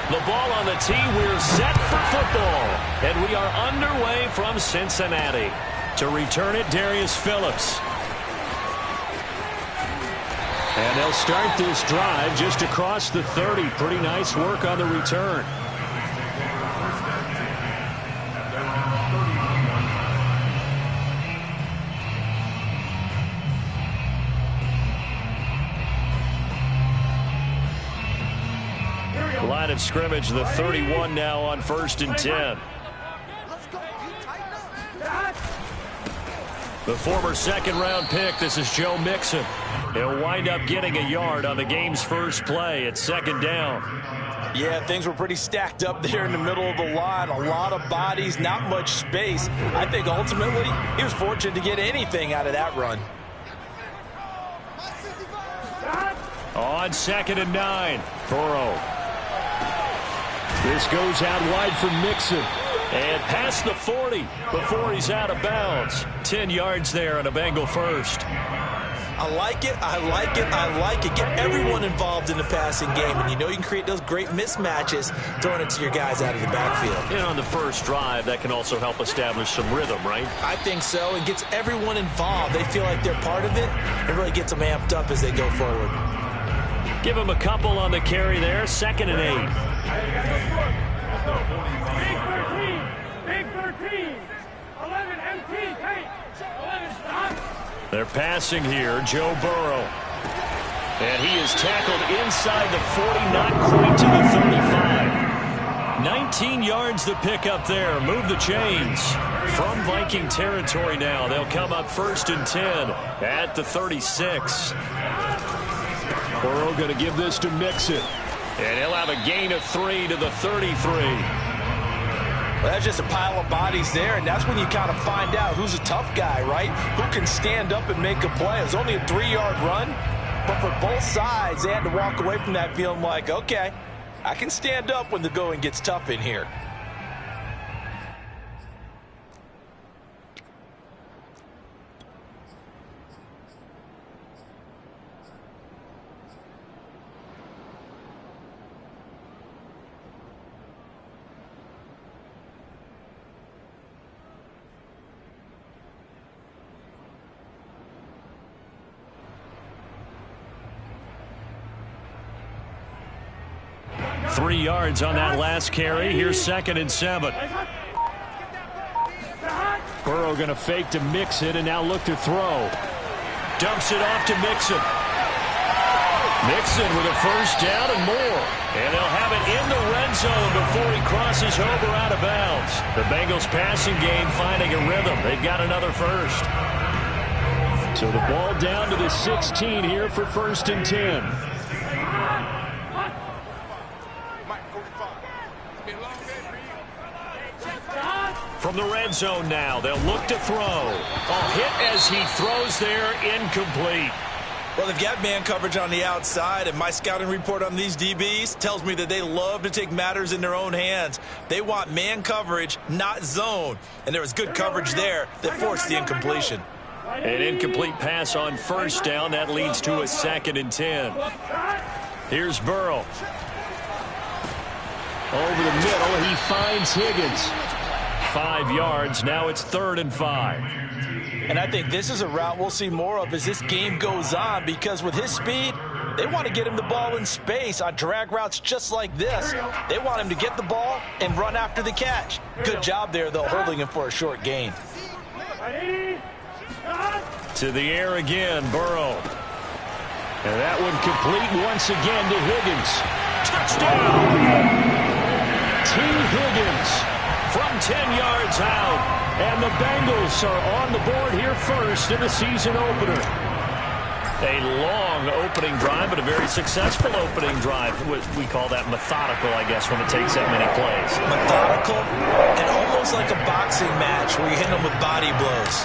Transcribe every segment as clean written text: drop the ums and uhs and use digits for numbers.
The ball on the tee. We're set for football. And we are underway from Cincinnati. To return it, Darius Phillips. And they'll start this drive just across the 30. Pretty nice work on the return. Line of scrimmage, the 31 now on 1st and 10. The former second-round pick, this is Joe Mixon. He'll wind up getting a yard on the game's first play. It's 2nd down. Yeah, things were pretty stacked up there in the middle of the line. A lot of bodies, not much space. I think ultimately he was fortunate to get anything out of that run. On 2nd and 9, Burrow. This goes out wide for Mixon. And past the 40 before he's out of bounds. 10 yards there on a Bengal first. I like it, I like it, I like it. Get everyone involved in the passing game. And you know you can create those great mismatches throwing it to your guys out of the backfield. And on the first drive, that can also help establish some rhythm, right? I think so. It gets everyone involved. They feel like they're part of it. It really gets them amped up as they go forward. Give him a couple on the carry there. 2nd and 8. Big 13. 11 MT. 11 stop. They're passing here. Joe Burrow. And he is tackled inside the 40, not quite to the 35. 19 yards the pick up there. Move the chains. From Viking territory now. They'll come up 1st and 10 at the 36. Burrow going to give this to Mixon. And he'll have a gain of 3 to the 33. Well, that's just a pile of bodies there, and that's when you kind of find out who's a tough guy, right? Who can stand up and make a play. It was only a 3-yard run, but for both sides, they had to walk away from that feeling like, okay, I can stand up when the going gets tough in here. Three yards on that last carry. Here's 2nd and 7. Burrow going to fake to Mixon and now look to throw. Dumps it off to Mixon. Mixon with a first down and more. And they'll have it in the red zone before he crosses over out of bounds. The Bengals passing game finding a rhythm. They've got another first. So the ball down to the 16 here for 1st and 10. From the red zone now, they'll look to throw. A hit as he throws there, incomplete. Well, they've got man coverage on the outside, and my scouting report on these DBs tells me that they love to take matters in their own hands. They want man coverage, not zone. And there was good coverage there that forced the incompletion. An incomplete pass on 1st down. That leads to a 2nd and 10. Here's Burrow. Over the middle, he finds Higgins. 5 yards. Now it's 3rd and 5. And I think this is a route we'll see more of as this game goes on, because with his speed, they want to get him the ball in space on drag routes just like this. They want him to get the ball and run after the catch. Good job there, though, holding him for a short gain. To the air again, Burrow. And that one complete once again to Higgins. Touchdown! T. Higgins from 10 yards out. And the Bengals are on the board here first in the season opener. A long opening drive, but a very successful opening drive. We call that methodical, I guess, when it takes that many plays. Methodical and almost like a boxing match where you hit them with body blows.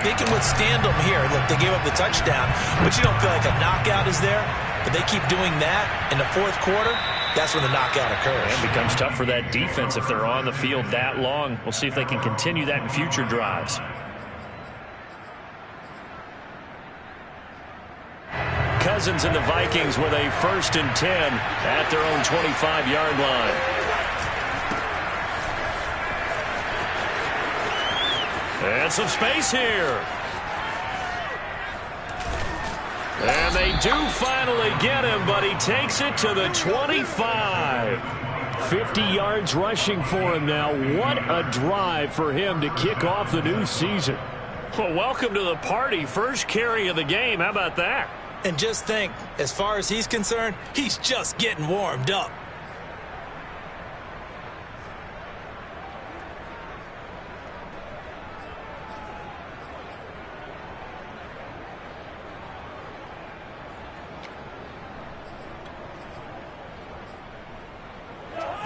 They can withstand them here. Look, they gave up the touchdown, but you don't feel like a knockout is there. But they keep doing that in the 4th quarter. That's when the knockout occurs. And it becomes tough for that defense if they're on the field that long. We'll see if they can continue that in future drives. Cousins and the Vikings with a 1st and 10 at their own 25-yard line. And some space here. And they do finally get him, but he takes it to the 25. 50 yards rushing for him now. What a drive for him to kick off the new season. Well, welcome to the party. First carry of the game. How about that? And just think, as far as he's concerned, he's just getting warmed up.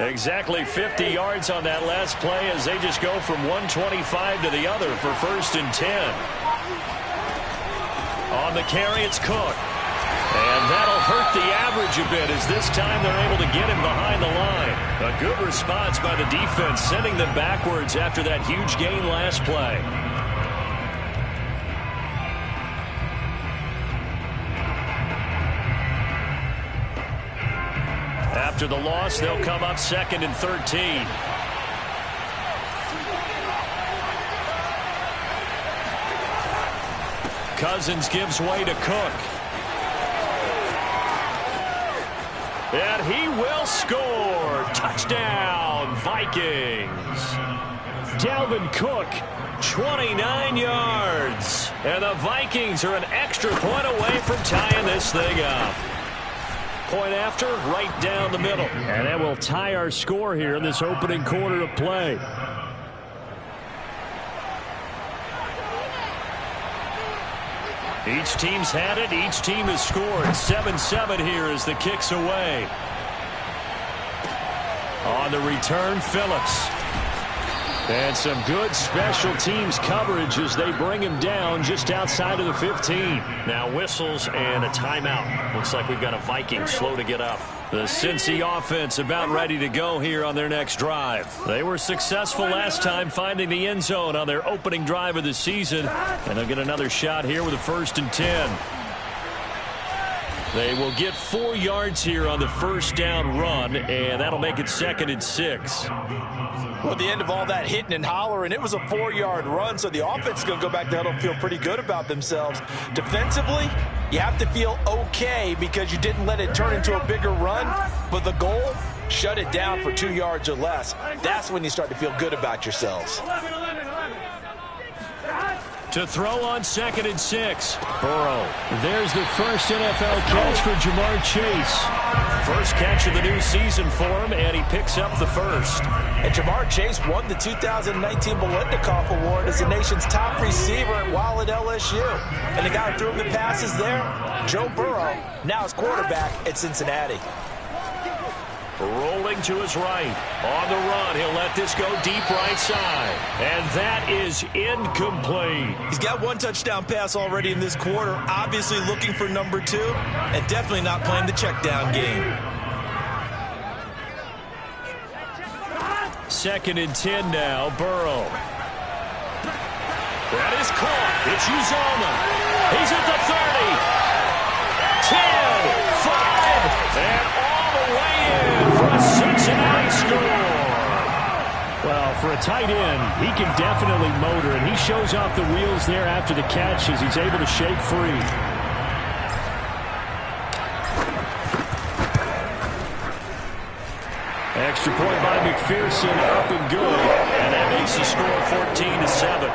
Exactly 50 yards on that last play as they just go from 125 to the other for 1st and 10. On the carry, it's Cook. And that'll hurt the average a bit as this time they're able to get him behind the line. A good response by the defense, sending them backwards after that huge gain last play. After the loss, they'll come up 2nd and 13. Cousins gives way to Cook. And he will score. Touchdown, Vikings. Dalvin Cook, 29 yards. And the Vikings are an extra point away from tying this thing up. Point after, right down the middle. And that will tie our score here in this opening quarter of play. Each team's had it. Each team has scored. 7-7 here as the kick's away. On the return, Phillips. And some good special teams coverage as they bring him down just outside of the 15. Now whistles and a timeout. Looks like we've got a Viking slow to get up. The Cincy offense about ready to go here on their next drive. They were successful last time finding the end zone on their opening drive of the season. And they'll get another shot here with a 1st and 10. They will get 4 yards here on the first down run, and that'll make it 2nd and 6. Well, at the end of all that hitting and hollering, it was a 4-yard run, so the offense is going to go back there and feel pretty good about themselves. Defensively, you have to feel okay because you didn't let it turn into a bigger run, but the goal, shut it down for 2 yards or less. That's when you start to feel good about yourselves. To throw on 2nd and 6. Burrow. There's the first NFL catch for Ja'Marr Chase. First catch of the new season for him, and he picks up the first. And Ja'Marr Chase won the 2019 Biletnikoff Award as the nation's top receiver while at LSU. And the guy who threw him the passes there, Joe Burrow, now his quarterback at Cincinnati. Rolling to his right. On the run, he'll let this go deep right side. And that is incomplete. He's got 1 touchdown pass already in this quarter. Obviously looking for number 2. And definitely not playing the check down game. 2nd and 10 now, Burrow. That is caught. It's Uzomah. He's at the 30. 10, 5, and all the way in for a Cincinnati score. Well, for a tight end, he can definitely motor, and he shows off the wheels there after the catch as he's able to shake free. Extra point by McPherson, up and good, and that makes the score 14-7.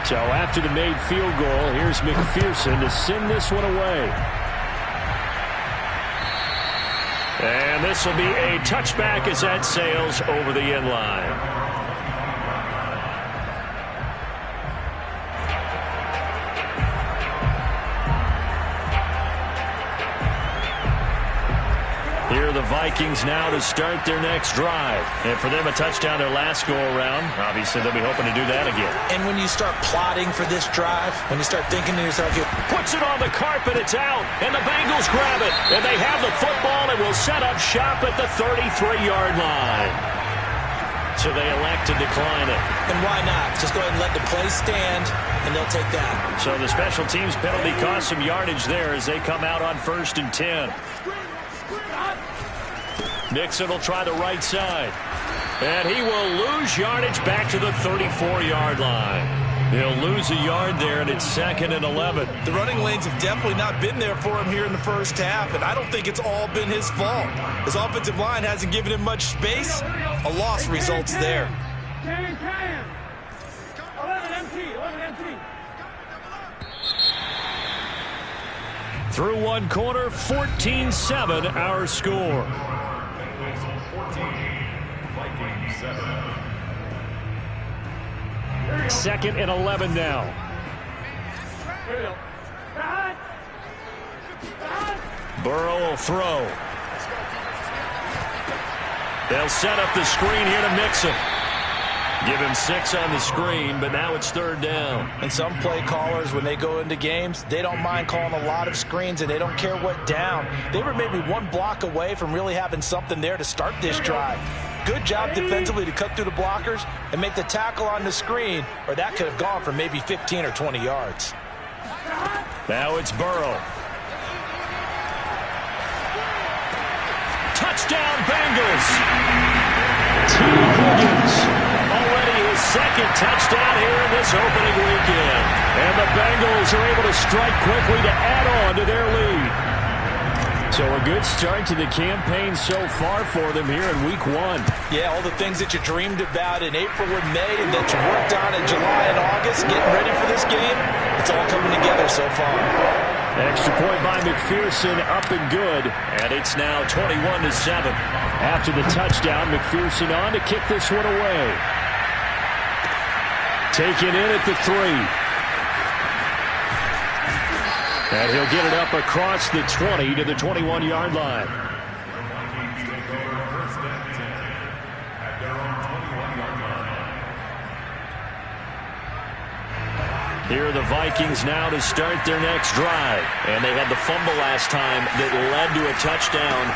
So after the made field goal, here's McPherson to send this one away. And this will be a touchback as that sails over the end line. Here are the Vikings now to start their next drive. And for them, a touchdown their last go-around. Obviously, they'll be hoping to do that again. And when you start plotting for this drive, when you start thinking to yourself, puts it on the carpet, it's out, and the Bengals grab it. And they have the football and will set up shop at the 33-yard line. So they elect to decline it. And why not? Just go ahead and let the play stand, and they'll take that. So the special teams penalty cost some yardage there as they come out on 1st and 10. Mixon will try the right side. And he will lose yardage back to the 34-yard line. He'll lose a yard there, and it's 2nd and 11. The running lanes have definitely not been there for him here in the first half, and I don't think it's all been his fault. His offensive line hasn't given him much space. A loss results there. 11 MT, 11 MT. Through one quarter, 14-7 our score. 2nd and 11 now. Burrow will throw. They'll set up the screen here to Mixon. Give him 6 on the screen, but now it's 3rd down. And some play callers, when they go into games, they don't mind calling a lot of screens, and they don't care what down. They were maybe one block away from really having something there to start this drive. Good job defensively to cut through the blockers and make the tackle on the screen, or that could have gone for maybe 15 or 20 yards. Now it's Burrow. Touchdown, Bengals. T. Higgins. Already his 2nd touchdown here in this opening weekend. And the Bengals are able to strike quickly to add on to their lead. So a good start to the campaign so far for them here in week 1. Yeah, all the things that you dreamed about in April and May and that you worked on in July and August, getting ready for this game, it's all coming together so far. Extra point by McPherson, up and good, and it's now 21-7. After the touchdown, McPherson on to kick this one away. Taken in at the 3. And he'll get it up across the 20 to the 21-yard line. Here are the Vikings now to start their next drive. And they had the fumble last time that led to a touchdown.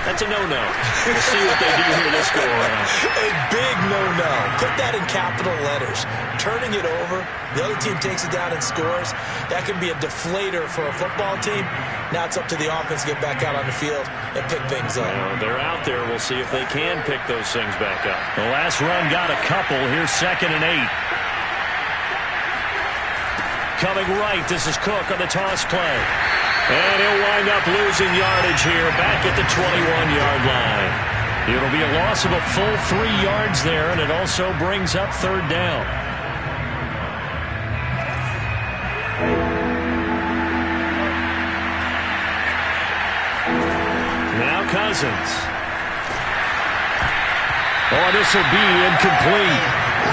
That's a no-no. We'll see what they do here this go-around. A big no-no. Put that in capital letters. Turning it over, the other team takes it down and scores. That can be a deflator for a football team. Now it's up to the offense to get back out on the field and pick things up. They're out there. We'll see if they can pick those things back up. The last run got a couple. Here's 2nd and 8. Coming right, this is Cook on the toss play. And he'll wind up losing yardage here back at the 21-yard line. It'll be a loss of a full 3 yards there, and it also brings up 3rd down. Now Cousins. Oh, this will be incomplete.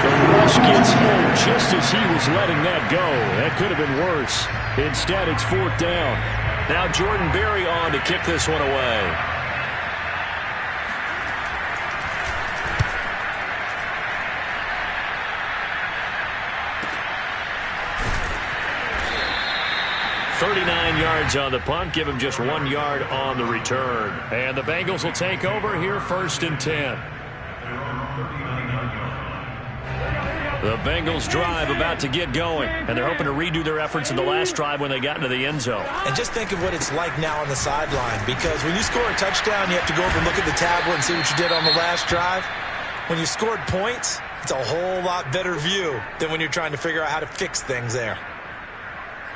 The rush gets home just as he was letting that go. That could have been worse. Instead, it's 4th down. Now Jordan Berry on to kick this one away. .39 yards on the punt. Give him just 1 yard on the return. And the Bengals will take over here 1st and 10. The Bengals drive about to get going, and they're hoping to redo their efforts in the last drive when they got into the end zone. And just think of what it's like now on the sideline, because when you score a touchdown, you have to go over and look at the tablet and see what you did on the last drive. When you scored points, it's a whole lot better view than when you're trying to figure out how to fix things there.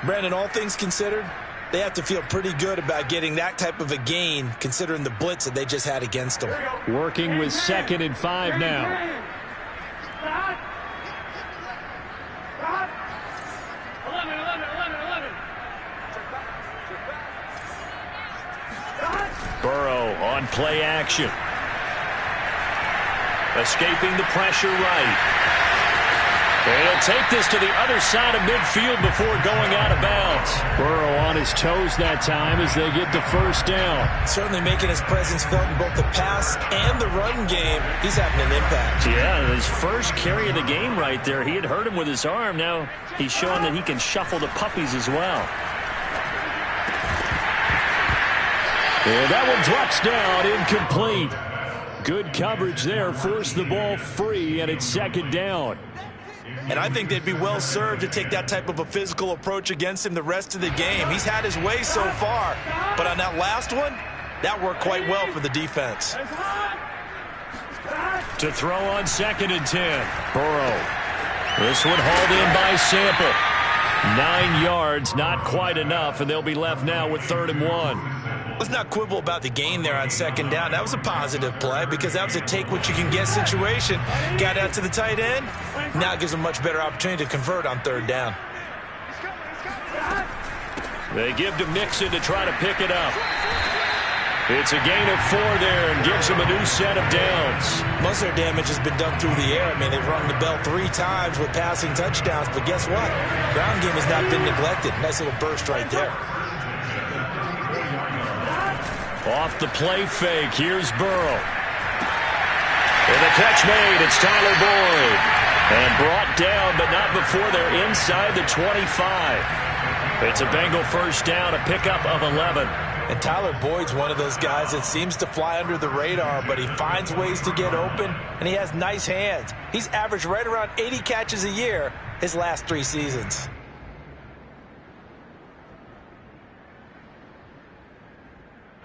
Brandon, all things considered, they have to feel pretty good about getting that type of a gain, considering the blitz that they just had against them. Working with 2nd and 5 now. 11. Burrow on play action. Escaping the pressure right. And he'll take this to the other side of midfield before going out of bounds. Burrow on his toes that time as they get the 1st down. Certainly making his presence felt in both the pass and the run game. He's having an impact. Yeah, his first carry of the game right there. He had hurt him with his arm. Now he's showing that he can shuffle the puppies as well. And that one drops down incomplete. Good coverage there. Forced the ball free, and it's second down. And I think they'd be well served to take that type of a physical approach against him the rest of the game. He's had his way so far, but on that last one, that worked quite well for the defense. To throw on 2nd and 10. Burrow. This one hauled in by Sample. 9 yards, not quite enough, and they'll be left now with 3rd and 1. Let's not quibble about the gain there on 2nd down. That was a positive play because that was a take-what-you-can-get situation. Got out to the tight end. Now it gives them a much better opportunity to convert on 3rd down. They give to Mixon to try to pick it up. It's a gain of 4 there and gives them a new set of downs. Most of their damage has been done through the air. I mean, they've rung the bell 3 times with passing touchdowns, but guess what? Ground game has not been neglected. Nice little burst right there. Off the play fake, here's Burrow. And the catch made, it's Tyler Boyd. And brought down, but not before they're inside the 25. It's a Bengal first down, a pickup of 11. And Tyler Boyd's one of those guys that seems to fly under the radar, but he finds ways to get open, and he has nice hands. He's averaged right around 80 catches a year his last 3 seasons.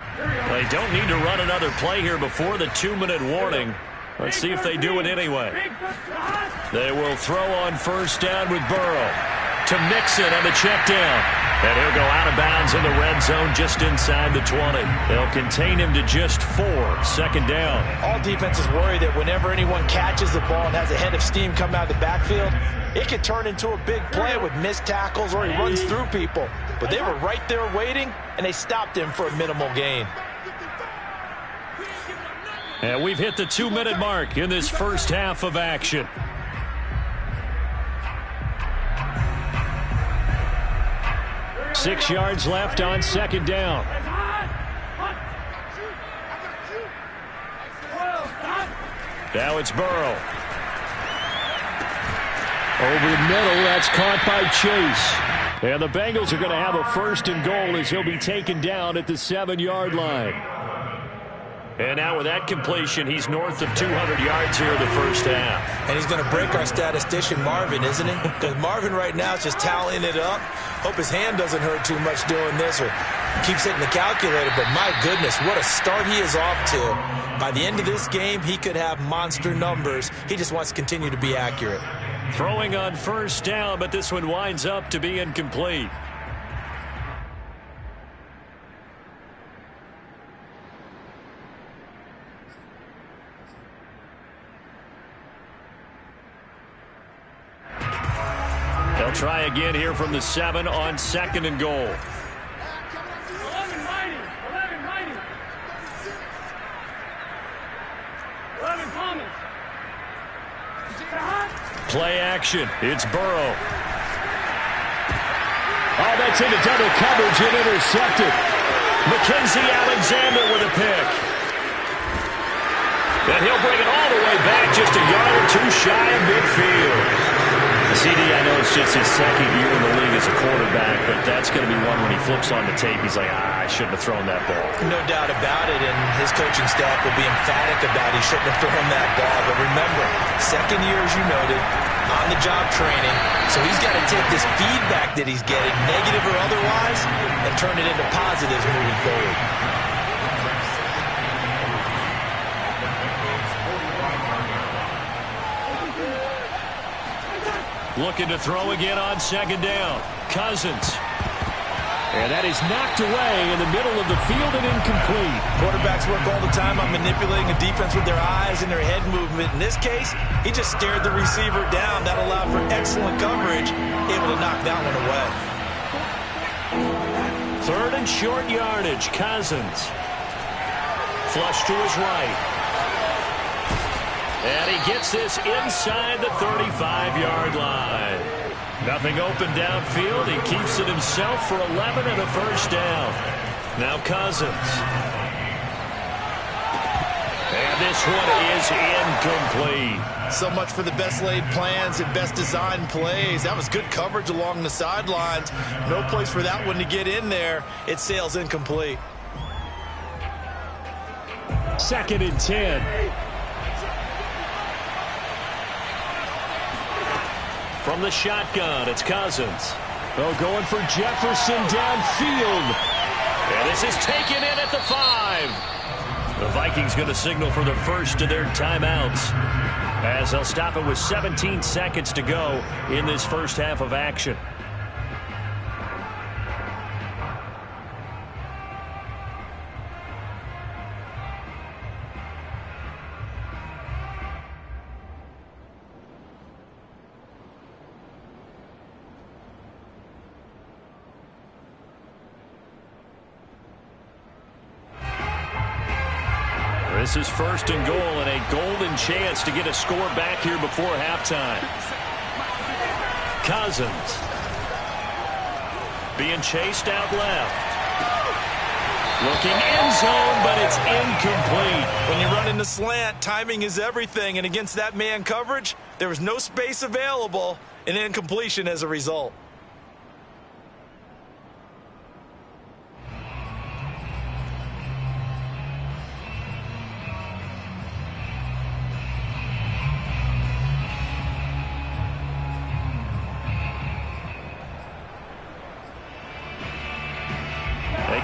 They don't need to run another play here before the 2-minute warning. Let's see if they do it anyway. They will throw on first down with Burrow. To Mixon on the check down. And he'll go out of bounds in the red zone just inside the 20. They'll contain him to just 4. 2nd down. All defenses worry that whenever anyone catches the ball and has a head of steam come out of the backfield, it could turn into a big play with missed tackles or he runs through people. But they were right there waiting, and they stopped him for a minimal gain. And we've hit the 2-minute mark in this first half of action. Six yards left on 2nd down. Now it's Burrow. Over the middle, that's caught by Chase. And the Bengals are going to have a 1st and goal as he'll be taken down at the 7-yard line. And now with that completion, he's north of 200 yards here in the first half. And he's going to break our statistician Marvin, isn't he? Because Marvin right now is just tallying it up. Hope his hand doesn't hurt too much doing this or keeps hitting the calculator. But my goodness, what a start he is off to. By the end of this game, he could have monster numbers. He just wants to continue to be accurate. Throwing on first down, but this one winds up to be incomplete. They'll try again here from the 7 on 2nd and goal. 11 mighty. 11 mighty. 11 Thomas. Play action. It's Burrow. Oh, that's into double coverage and intercepted. Mackenzie Alexander with a pick. And he'll bring it all the way back just a yard or 2 shy of midfield. CD, I know it's just his 2nd year in the league as a quarterback, but that's going to be one when he flips on the tape. He's like, I shouldn't have thrown that ball. No doubt about it, and his coaching staff will be emphatic about he shouldn't have thrown that ball. But remember, 2nd year, as you noted, on-the-job training, so he's got to take this feedback that he's getting, negative or otherwise, and turn it into positives moving forward. Looking to throw again on 2nd down. Cousins. And that is knocked away in the middle of the field and incomplete. Quarterbacks work all the time on manipulating a defense with their eyes and their head movement. In this case, he just stared the receiver down. That allowed for excellent coverage, able to knock that one away. 3rd and short yardage. Cousins. Flush to his right. And he gets this inside the 35-yard line. Nothing open downfield. He keeps it himself for 11 and a first down. Now Cousins. And this one is incomplete. So much for the best laid plans and best designed plays. That was good coverage along the sidelines. No place for that one to get in there. It sails incomplete. 2nd and 10. From the shotgun, it's Cousins. Oh, going for Jefferson downfield. And this is taken in at the 5. The Vikings going to signal for the first of their timeouts, as they'll stop it with 17 seconds to go in this first half of action. This is 1st and goal and a golden chance to get a score back here before halftime. Cousins being chased out left. Looking end zone, but it's incomplete. When you run in the slant, timing is everything, and against that man coverage, there was no space available, and incompletion as a result.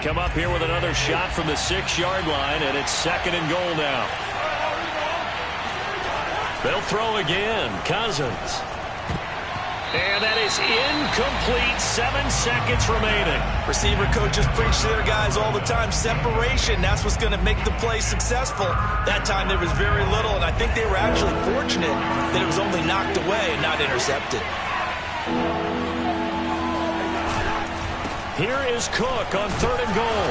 Come up here with another shot from the 6-yard line, and it's 2nd and goal now. They'll throw again. Cousins. And that is incomplete. 7 seconds remaining. Receiver coaches preach to their guys all the time. Separation, that's what's going to make the play successful. That time there was very little, and I think they were actually fortunate that it was only knocked away and not intercepted. Here is Cook on 3rd and goal.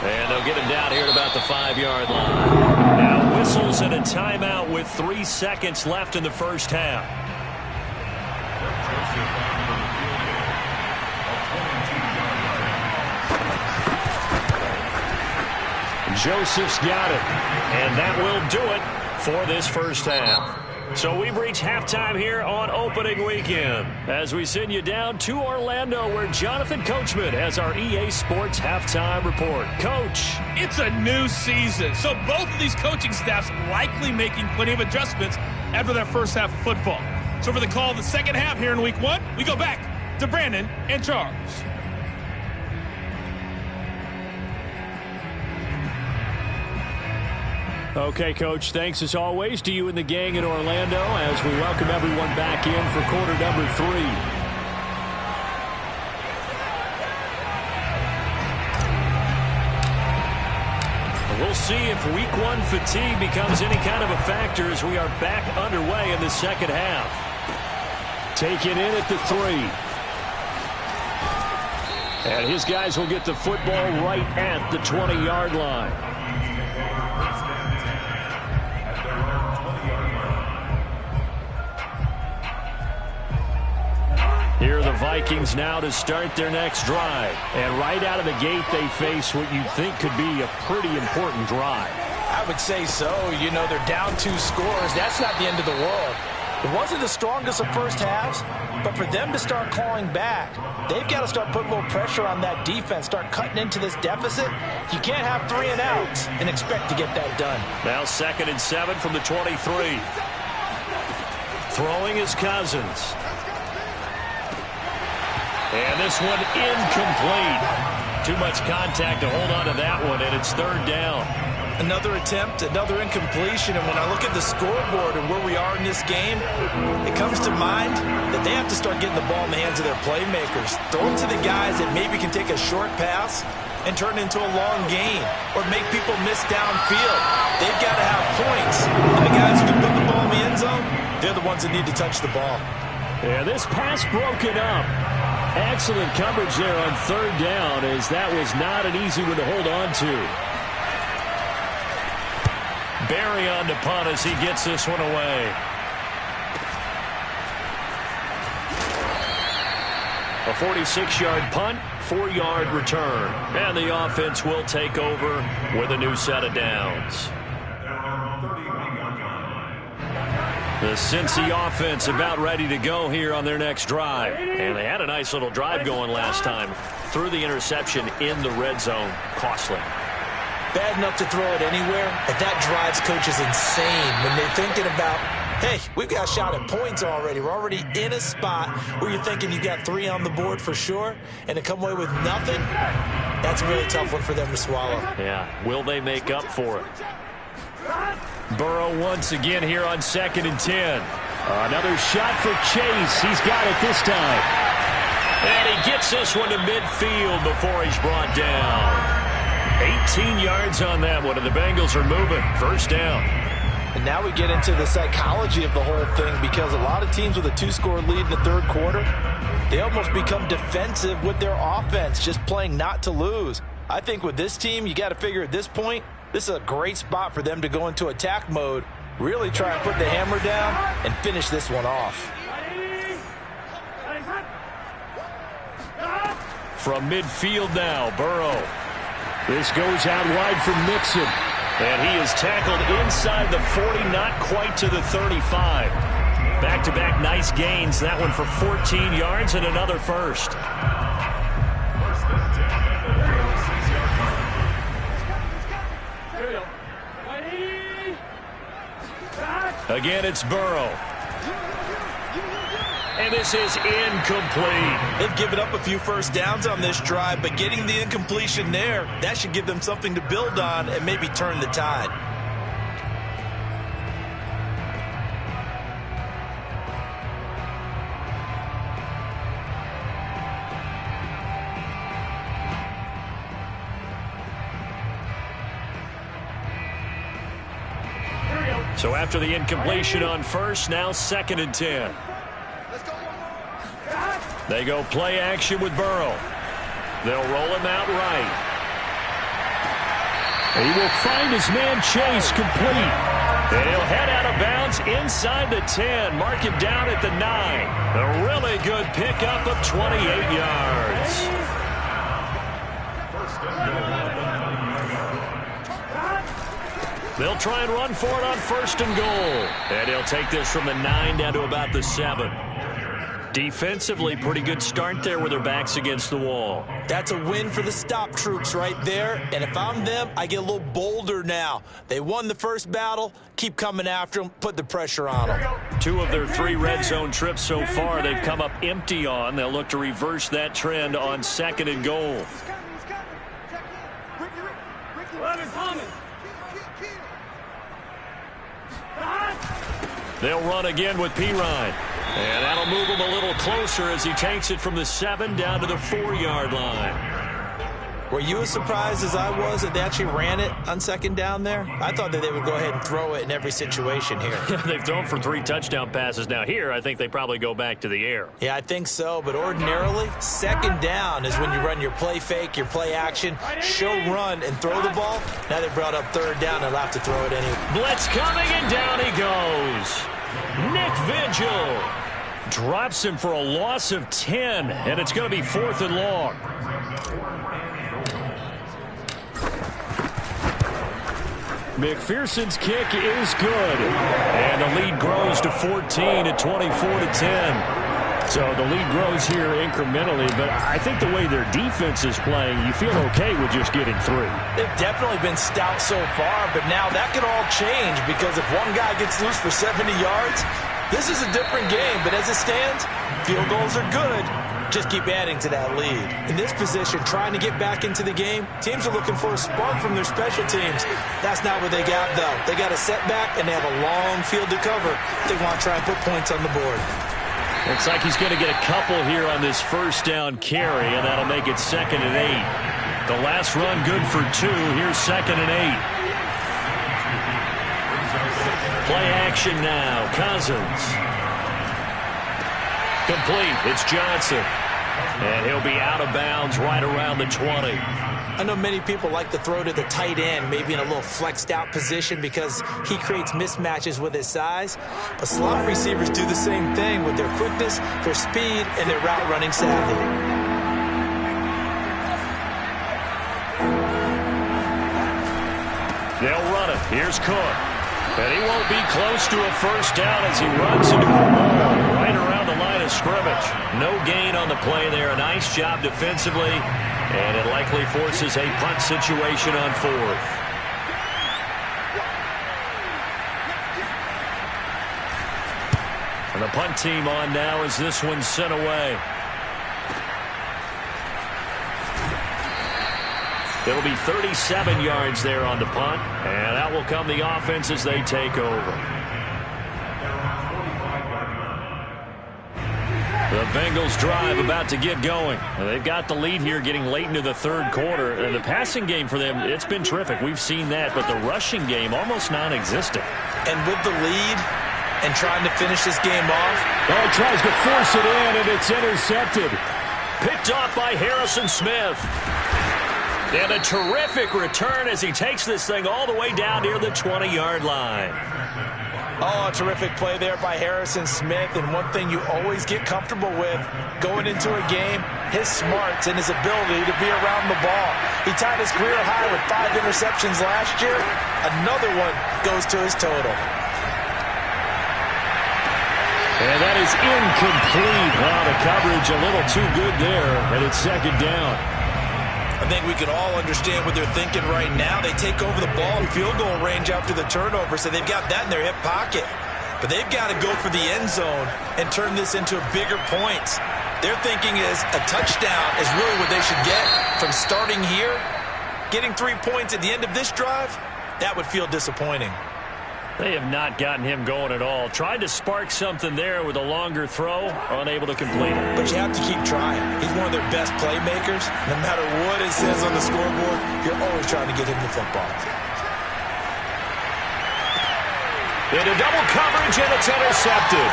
And they'll get him down here at about the 5-yard line. Now whistles and a timeout with 3 seconds left in the first half. Joseph's got it. And that will do it for this first half. So we've reached halftime here on opening weekend as we send you down to Orlando, where Jonathan Coachman has our EA Sports halftime report. Coach. It's a new season, so both of these coaching staffs likely making plenty of adjustments after that first half of football. So for the call of the second half here in week 1, we go back to Brandon and Charles. Okay, Coach, thanks as always to you and the gang in Orlando as we welcome everyone back in for quarter number 3. We'll see if week 1 fatigue becomes any kind of a factor as we are back underway in the second half. Taken in at the 3. And his guys will get the football right at the 20-yard line. Here are the Vikings now to start their next drive. And right out of the gate, they face what you think could be a pretty important drive. I would say so. You know, they're down 2 scores. That's not the end of the world. It wasn't the strongest of first halves, but for them to start clawing back, they've got to start putting a little pressure on that defense, start cutting into this deficit. You can't have 3 and outs and expect to get that done. Now 2nd and 7 from the 23. Throwing is Cousins. And this one incomplete. Too much contact to hold on to that one, and it's 3rd down. Another attempt, another incompletion, and when I look at the scoreboard and where we are in this game, it comes to mind that they have to start getting the ball in the hands of their playmakers. Throw it to the guys that maybe can take a short pass and turn it into a long gain or make people miss downfield. They've got to have points, and the guys who can put the ball in the end zone, they're the ones that need to touch the ball. Yeah, this pass broken up. Excellent coverage there on 3rd down, as that was not an easy one to hold on to. Barry on to punt as he gets this one away. A 46-yard punt, 4-yard return. And the offense will take over with a new set of downs. The Cincy offense about ready to go here on their next drive. And they had a nice little drive going last time. Threw the interception in the red zone. Costly. bad enough to throw it anywhere, but that drives coaches insane when they're thinking about, hey, we've got a shot at points already. We're already in a spot where you're thinking you got 3 on the board for sure, and to come away with nothing, that's a really tough one for them to swallow. Yeah, will they make up for it? Burrow once again here on 2nd and 10. Another shot for Chase. He's got it this time. And he gets this one to midfield before he's brought down. 18 yards on that one, and the Bengals are moving. First down. And now we get into the psychology of the whole thing, because a lot of teams with a 2-score lead in the third quarter, they almost become defensive with their offense, just playing not to lose. I think with this team, you got to figure at this point, this is a great spot for them to go into attack mode, really try and put the hammer down and finish this one off. From midfield now, Burrow. This goes out wide for Mixon. And he is tackled inside the 40, not quite to the 35. Back-to-back nice gains. That one for 14 yards and another first. Again, it's Burrow. And this is incomplete. They've given up a few first downs on this drive, but getting the incompletion there, that should give them something to build on and maybe turn the tide. So after the incompletion on first, now 2nd and 10. They go play action with Burrow. They'll roll him out right. He will find his man Chase complete. And he'll head out of bounds inside the 10. Mark him down at the 9. A really good pickup of 28 yards. They'll try and run for it on 1st and goal. And he'll take this from the 9 down to about the 7. Defensively, pretty good start there with their backs against the wall. That's a win for the stop troops right there. And if I'm them, I get a little bolder now. They won the first battle. Keep coming after them. Put the pressure on them. 2 of their 3 red zone trips so far they've come up empty on. They'll look to reverse that trend on 2nd and goal. They'll run again with Pirine. And that'll move him a little closer as he takes it from the 7 down to the 4-yard line. Were you as surprised as I was that they actually ran it on 2nd down there? I thought that they would go ahead and throw it in every situation here. They've thrown for 3 touchdown passes. Now here, I think they probably go back to the air. Yeah, I think so. But ordinarily, 2nd down is when you run your play fake, your play action, show run, and throw the ball. Now they brought up 3rd down. They'll have to throw it anyway. Blitz coming, and down he goes. Nick Vigil drops him for a loss of 10, and it's going to be 4th and long. McPherson's kick is good, and the lead grows to 14 at 24-10. So the lead grows here incrementally, but I think the way their defense is playing, you feel okay with just getting 3. They've definitely been stout so far, but now that could all change, because if one guy gets loose for 70 yards, this is a different game. But as it stands, field goals are good. Just keep adding to that lead. In this position, trying to get back into the game, teams are looking for a spark from their special teams. That's not what they got, though. They got a setback, and they have a long field to cover. They want to try and put points on the board. Looks like he's going to get a couple here on this 1st down carry, and that'll make it 2nd and 8. The last run good for 2. Here's 2nd and 8. Play action now. Cousins. Complete. It's Johnson. And he'll be out of bounds right around the 20. I know many people like to throw to the tight end, maybe in a little flexed out position because he creates mismatches with his size. But slot receivers do the same thing with their quickness, their speed, and their route running savvy. They'll run it. Here's Cook. And he won't be close to a 1st down as he runs into a wall right around the line of scrimmage. No gain on the play there. A nice job defensively. And it likely forces a punt situation on 4th. And the punt team on now as this one's sent away. It'll be 37 yards there on the punt, and that will come the offense as they take over. The Bengals drive about to get going. They've got the lead here getting late into the 3rd quarter. The passing game for them, it's been terrific. We've seen that, but the rushing game almost non-existent. And with the lead and trying to finish this game off. Oh, tries to force it in, and it's intercepted. Picked off by Harrison Smith. And a terrific return as he takes this thing all the way down near the 20-yard line. Oh, a terrific play there by Harrison Smith. And one thing you always get comfortable with going into a game, his smarts and his ability to be around the ball. He tied his career high with 5 interceptions last year. Another one goes to his total. And that is incomplete. Oh, the coverage a little too good there, and it's 2nd down. I think we can all understand what they're thinking right now. They take over the ball in field goal range after the turnover, so they've got that in their hip pocket. But they've got to go for the end zone and turn this into bigger points. Their thinking is a touchdown is really what they should get from starting here. Getting 3 points at the end of this drive, that would feel disappointing. They have not gotten him going at all. Tried to spark something there with a longer throw, unable to complete it. But you have to keep trying. He's one of their best playmakers. No matter what it says on the scoreboard, you're always trying to get him the football. Into double coverage, and it's intercepted.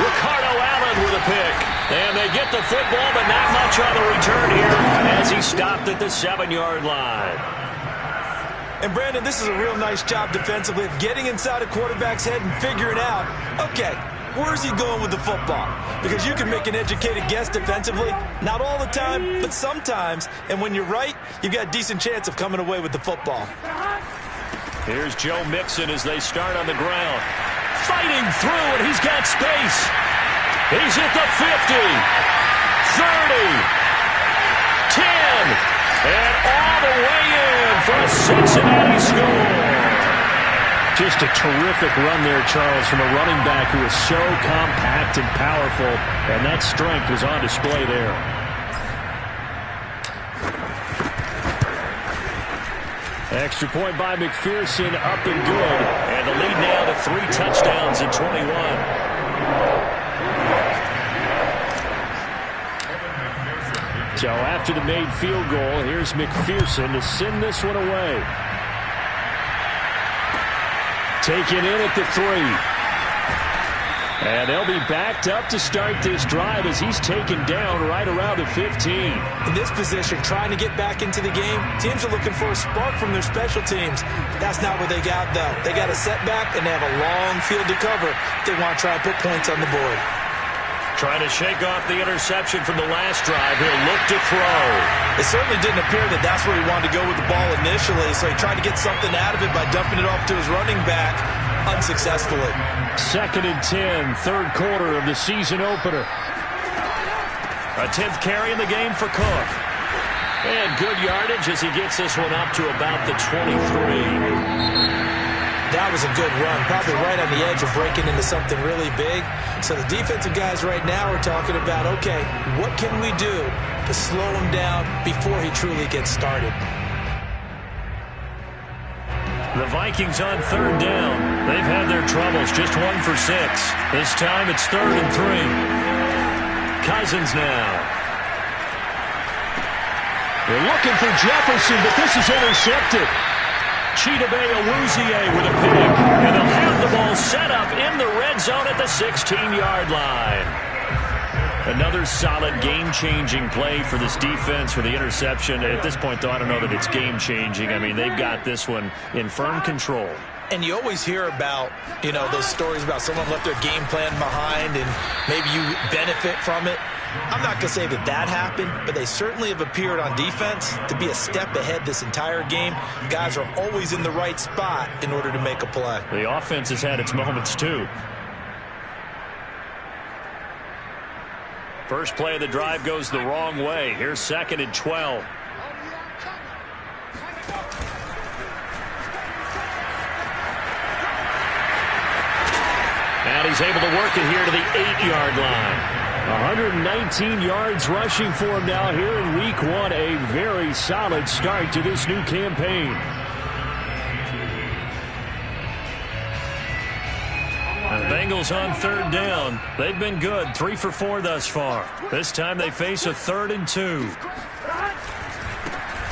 Ricardo Allen with a pick. And they get the football, but not much on the return here as he stopped at the 7-yard line. And, Brandon, this is a real nice job defensively of getting inside a quarterback's head and figuring out, okay, where's he going with the football? Because you can make an educated guess defensively, not all the time, but sometimes. And when you're right, you've got a decent chance of coming away with the football. Here's Joe Mixon as they start on the ground. Fighting through, and he's got space. He's at the 50, 30, 10, and all the way in for a Cincinnati score. Just a terrific run there, Charles, from a running back who is so compact and powerful, and that strength was on display there. Extra point by McPherson, up and good. And the lead now to 3 touchdowns in 21. So after the made field goal, here's McPherson to send this one away. Taken in at the 3. And they'll be backed up to start this drive as he's taken down right around the 15. In this position, trying to get back into the game, teams are looking for a spark from their special teams. That's not what they got, though. They got a setback, and they have a long field to cover if they want to try and put points on the board. Trying to shake off the interception from the last drive. He'll look to throw. It certainly didn't appear that that's where he wanted to go with the ball initially, so he tried to get something out of it by dumping it off to his running back unsuccessfully. 2nd and 10, 3rd quarter of the season opener. A 10th carry in the game for Cook. And good yardage as he gets this one up to about the 23. That was a good run, probably right on the edge of breaking into something really big. So the defensive guys right now are talking about, okay, what can we do to slow him down before he truly gets started? The Vikings on 3rd down. They've had their troubles, just 1 for 6. This time it's 3rd and 3. Cousins now. They're looking for Jefferson, but this is intercepted. Chidobe Awuzie with a pick. And they'll have the ball set up in the red zone at the 16-yard line. Another solid game-changing play for this defense for the interception. At this point, though, I don't know that it's game-changing. I mean, they've got this one in firm control. And you always hear about, those stories about someone left their game plan behind and maybe you benefit from it. I'm not going to say that happened, but they certainly have appeared on defense to be a step ahead this entire game. Guys are always in the right spot in order to make a play. The offense has had its moments, too. First play of the drive goes the wrong way. Here's 2nd and 12. And he's able to work it here to the 8-yard line. 119 yards rushing for him now here in week 1. A very solid start to this new campaign. The Bengals on 3rd down. They've been good, 3 for 4 thus far. This time they face a 3rd and 2.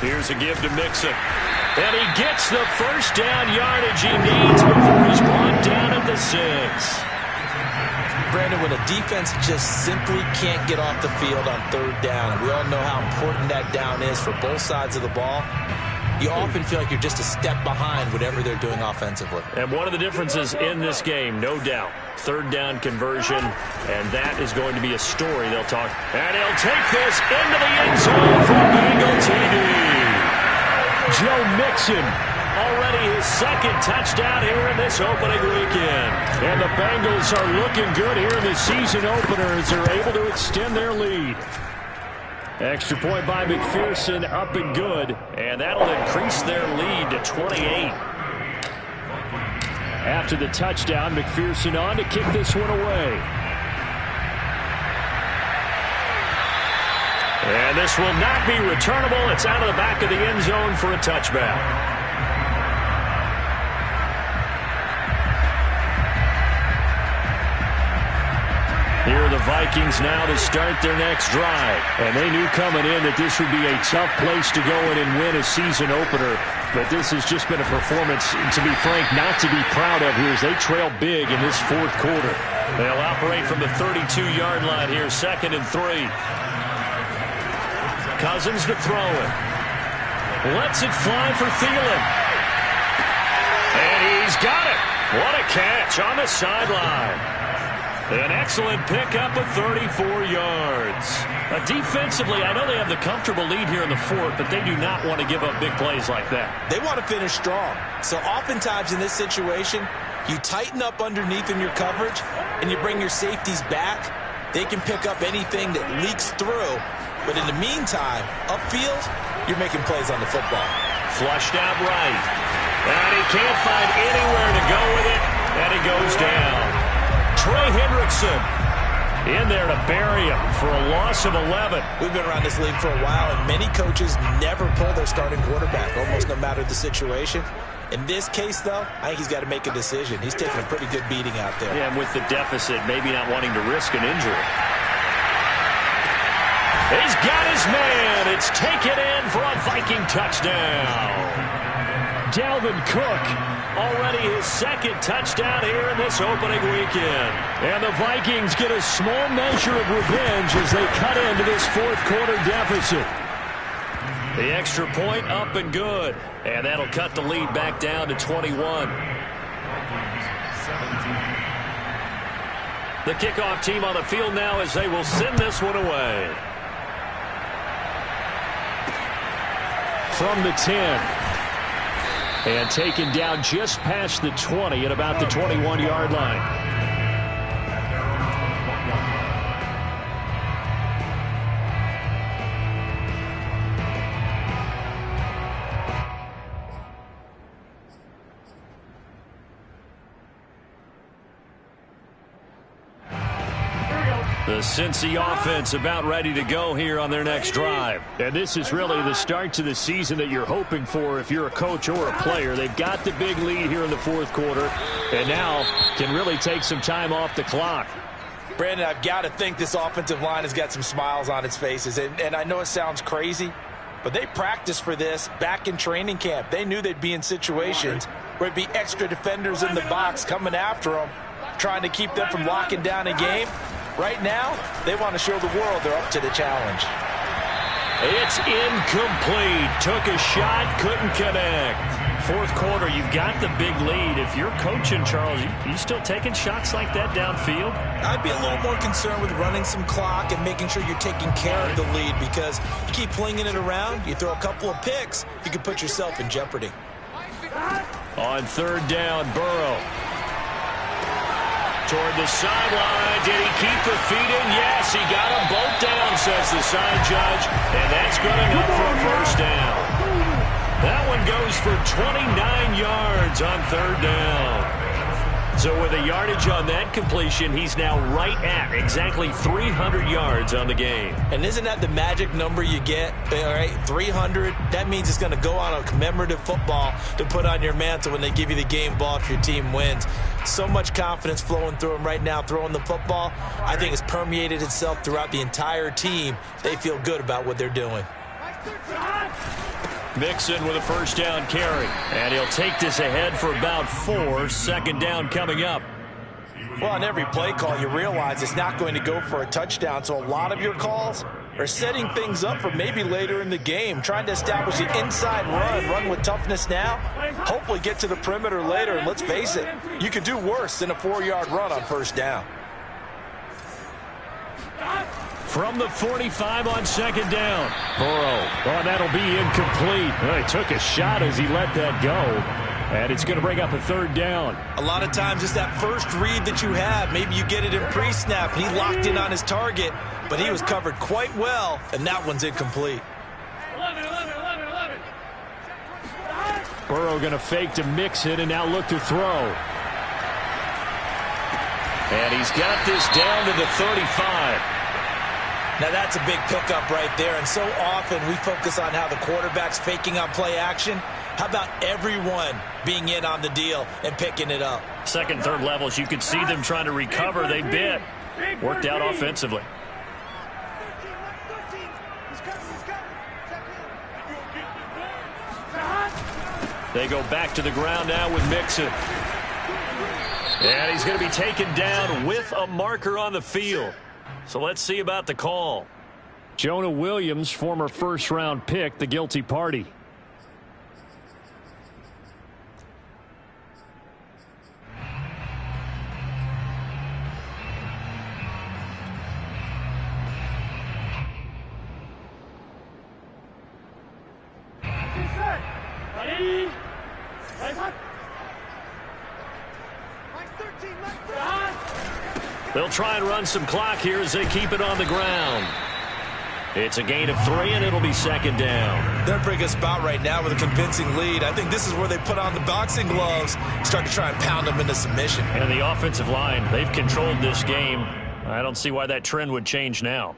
Here's a give to Mixon. And he gets the first down yardage he needs before he's brought down at the 6. Brandon, when a defense just simply can't get off the field on 3rd down, and we all know how important that down is for both sides of the ball, you often feel like you're just a step behind whatever they're doing offensively. And one of the differences in this game, no doubt, 3rd down conversion, and that is going to be a story they'll talk. And he'll take this into the end zone for Bengal TD. Joe Mixon, already his 2nd touchdown here in this opening weekend. And the Bengals are looking good here in the season opener as they're able to extend their lead. Extra point by McPherson, up and good. And that'll increase their lead to 28. After the touchdown, McPherson on to kick this one away. And this will not be returnable. It's out of the back of the end zone for a touchback. Here are the Vikings now to start their next drive. And they knew coming in that this would be a tough place to go in and win a season opener. But this has just been a performance, to be frank, not to be proud of here as they trail big in this 4th quarter. They'll operate from the 32-yard line here, 2nd and 3. Cousins to throw it. Lets it fly for Thielen. And he's got it. What a catch on the sideline. An excellent pickup of 34 yards. Defensively, I know they have the comfortable lead here in the 4th, but they do not want to give up big plays like that. They want to finish strong. So oftentimes in this situation, you tighten up underneath in your coverage, and you bring your safeties back. They can pick up anything that leaks through. But in the meantime, upfield, you're making plays on the football. Flushed out right. And he can't find anywhere to go with it, and he goes down. Trey Hendrickson in there to bury him for a loss of 11. We've been around this league for a while, and many coaches never pull their starting quarterback, almost no matter the situation. In this case, though, I think he's got to make a decision. He's taking a pretty good beating out there. Yeah, and with the deficit, maybe not wanting to risk an injury. He's got his man. It's taken in for a Viking touchdown. Dalvin Cook, already his 2nd touchdown here in this opening weekend. And the Vikings get a small measure of revenge as they cut into this 4th quarter deficit. The extra point up and good. And that'll cut the lead back down to 21. The kickoff team on the field now as they will send this one away. From the 10. And taken down just past the 20 at about the 21-yard line. The Cincy offense about ready to go here on their next drive. And this is really the start to the season that you're hoping for if you're a coach or a player. They've got the big lead here in the 4th quarter and now can really take some time off the clock. Brandon, I've got to think this offensive line has got some smiles on its faces. And I know it sounds crazy, but they practiced for this back in training camp. They knew they'd be in situations where it'd be extra defenders in the box coming after them, trying to keep them from locking down a game. Right now, they want to show the world they're up to the challenge. It's incomplete. Took a shot, couldn't connect. 4th quarter, you've got the big lead. If you're coaching, Charles, you still taking shots like that downfield? I'd be a little more concerned with running some clock and making sure you're taking care of the lead, because you keep flinging it around, you throw a couple of picks, you could put yourself in jeopardy. On 3rd down, Burrow. Toward the sideline. Did he keep the feet in? Yes, he got them both down, says the side judge. And that's good enough for a first down. That one goes for 29 yards on third down. So with a yardage on that completion, he's now right at exactly 300 yards on the game. And isn't that the magic number you get? All right, 300. That means it's going to go on a commemorative football to put on your mantle when they give you the game ball if your team wins. So much confidence flowing through him right now throwing the football. I think it's permeated itself throughout the entire team. They feel good about what they're doing. Mixon with a first down carry. And he'll take this ahead for about 4. Second down coming up. Well, on every play call, you realize it's not going to go for a touchdown. So a lot of your calls are setting things up for maybe later in the game, trying to establish the inside run with toughness now, hopefully get to the perimeter later. And let's face it, you could do worse than a 4-yard run on first down. From the 45 on second down. Burrow. Oh, that'll be incomplete. Well, he took a shot as he let that go. And it's going to bring up a third down. A lot of times it's that first read that you have. Maybe you get it in pre-snap. He locked in on his target, but he was covered quite well, and that one's incomplete. 11. Burrow going to fake to Mixon and now look to throw. And he's got this down to the 35. Now that's a big pickup right there, and so often we focus on how the quarterback's faking on play action. How about everyone being in on the deal and picking it up? Second, third levels, you could see them trying to recover. They bit. Worked out offensively. They go back to the ground now with Mixon. And he's going to be taken down with a marker on the field. So let's see about the call. Jonah Williams, former first-round pick, the guilty party. They'll try and run some clock here as they keep it on the ground. It's a gain of 3, and it'll be second down. They're in a pretty good spot right now with a convincing lead. I think this is where they put on the boxing gloves, start to try and pound them into submission. And the offensive line, they've controlled this game. I don't see why that trend would change now.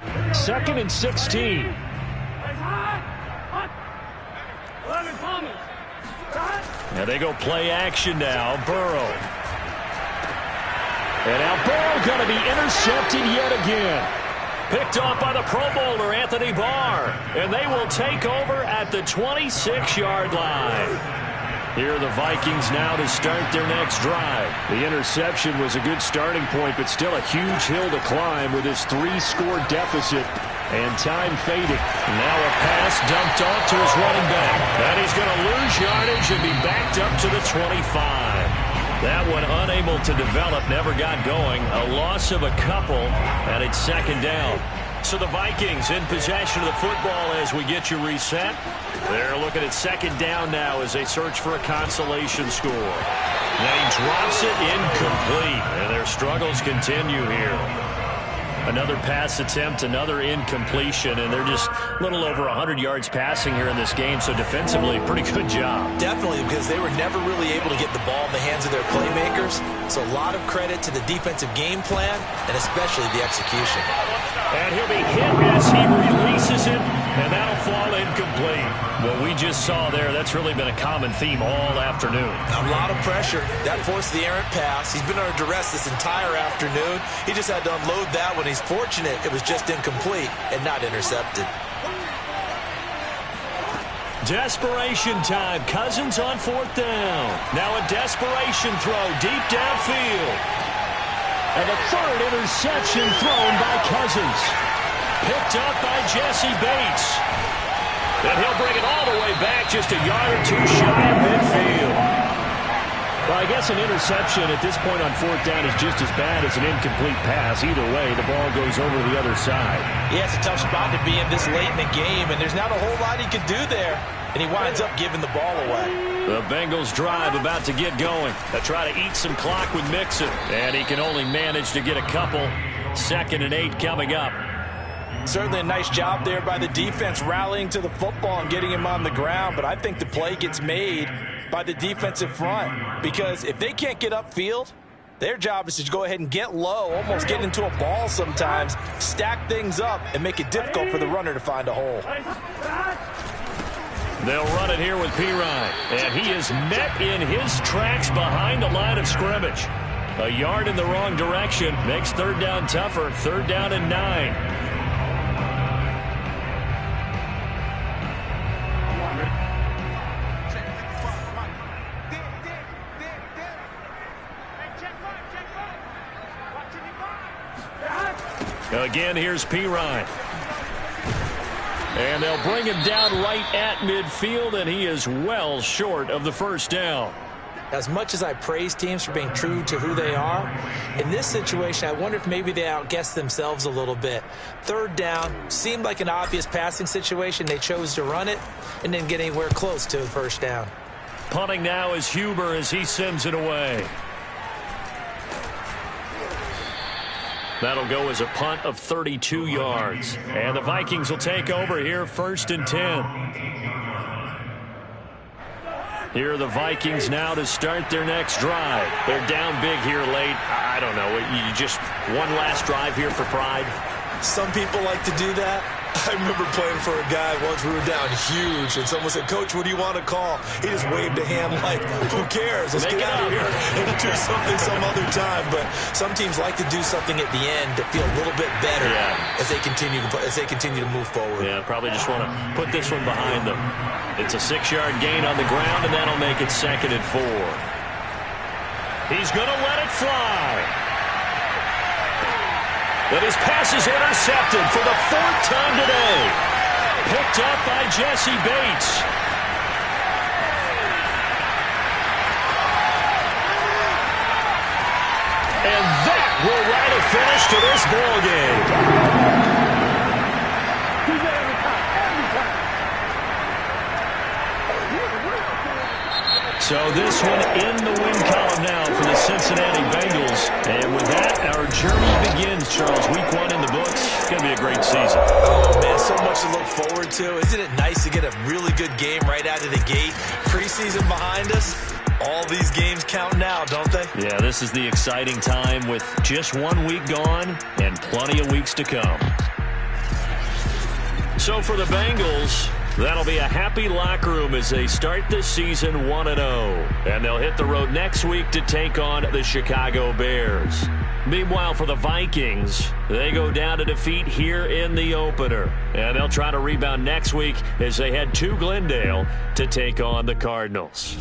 2nd and 16. Now they go play action now. Burrow. And now Burrow going to be intercepted yet again. Picked off by the Pro Bowler, Anthony Barr. And they will take over at the 26-yard line. Here are the Vikings now to start their next drive. The interception was a good starting point, but still a huge hill to climb with his 3-score deficit. And time fading. Now a pass dumped off to his running back. And he's going to lose yardage and be backed up to the 25. That one unable to develop, never got going. A loss of a couple, and it's second down. So the Vikings in possession of the football as we get you reset. They're looking at second down now as they search for a consolation score. And he drops it incomplete, and their struggles continue here. Another pass attempt, another incompletion, and they're just a little over 100 yards passing here in this game, so defensively, pretty good job. Definitely, because they were never really able to get the ball in the hands of their playmakers, so a lot of credit to the defensive game plan, and especially the execution. And he'll be hit as he releases it, and that'll fall incomplete. What we just saw there, that's really been a common theme all afternoon. A lot of pressure. That forced the errant pass. He's been under duress this entire afternoon. He just had to unload that one. He's fortunate it was just incomplete and not intercepted. Desperation time. Cousins on 4th down. Now a desperation throw deep downfield. And the 3rd interception thrown by Cousins. Picked up by Jesse Bates. And he'll bring it all the way back just a yard or 2 shy of midfield. Well, I guess an interception at this point on 4th down is just as bad as an incomplete pass. Either way, the ball goes over to the other side. Yeah, it's a tough spot to be in this late in the game, and there's not a whole lot he could do there. And he winds up giving the ball away. The Bengals drive about to get going. They try to eat some clock with Mixon, and he can only manage to get a couple. 2nd and 8 coming up. Certainly a nice job there by the defense rallying to the football and getting him on the ground, but I think the play gets made by the defensive front because if they can't get upfield, their job is to go ahead and get low, almost get into a ball sometimes, stack things up, and make it difficult for the runner to find a hole. They'll run it here with Pirine, and he is met in his tracks behind the line of scrimmage. A yard in the wrong direction makes 3rd down tougher. 3rd down and 9. Again, here's Pirine. And they'll bring him down right at midfield, and he is well short of the 1st down. As much as I praise teams for being true to who they are, in this situation, I wonder if maybe they outguessed themselves a little bit. 3rd down seemed like an obvious passing situation. They chose to run it and didn't get anywhere close to the 1st down. Punting now is Huber as he sends it away. That'll go as a punt of 32 yards. And the Vikings will take over here 1st and 10. Here are the Vikings now to start their next drive. They're down big here late. I don't know. You just one last drive here for pride? Some people like to do that. I remember playing for a guy once. We were down huge, and someone said, "Coach, what do you want to call?" He just waved a hand like, who cares? Let's get out of here and do something some other time. But some teams like to do something at the end to feel a little bit better as they continue to move forward. Yeah, probably just want to put this one behind them. It's a 6-yard gain on the ground, and that'll make it 2nd and 4. He's going to let it fly. But his pass is intercepted for the 4th time today. Picked up by Jesse Bates. And that will write a finish to this ball game. So this one in the win column now for the Cincinnati Bengals. And with that, our journey begins, Charles. Week 1 in the books. It's going to be a great season. Oh, man, so much to look forward to. Isn't it nice to get a really good game right out of the gate? Preseason behind us. All these games count now, don't they? Yeah, this is the exciting time with just 1 week gone and plenty of weeks to come. So for the Bengals, that'll be a happy locker room as they start this season 1-0. And they'll hit the road next week to take on the Chicago Bears. Meanwhile, for the Vikings, they go down to defeat here in the opener. And they'll try to rebound next week as they head to Glendale to take on the Cardinals.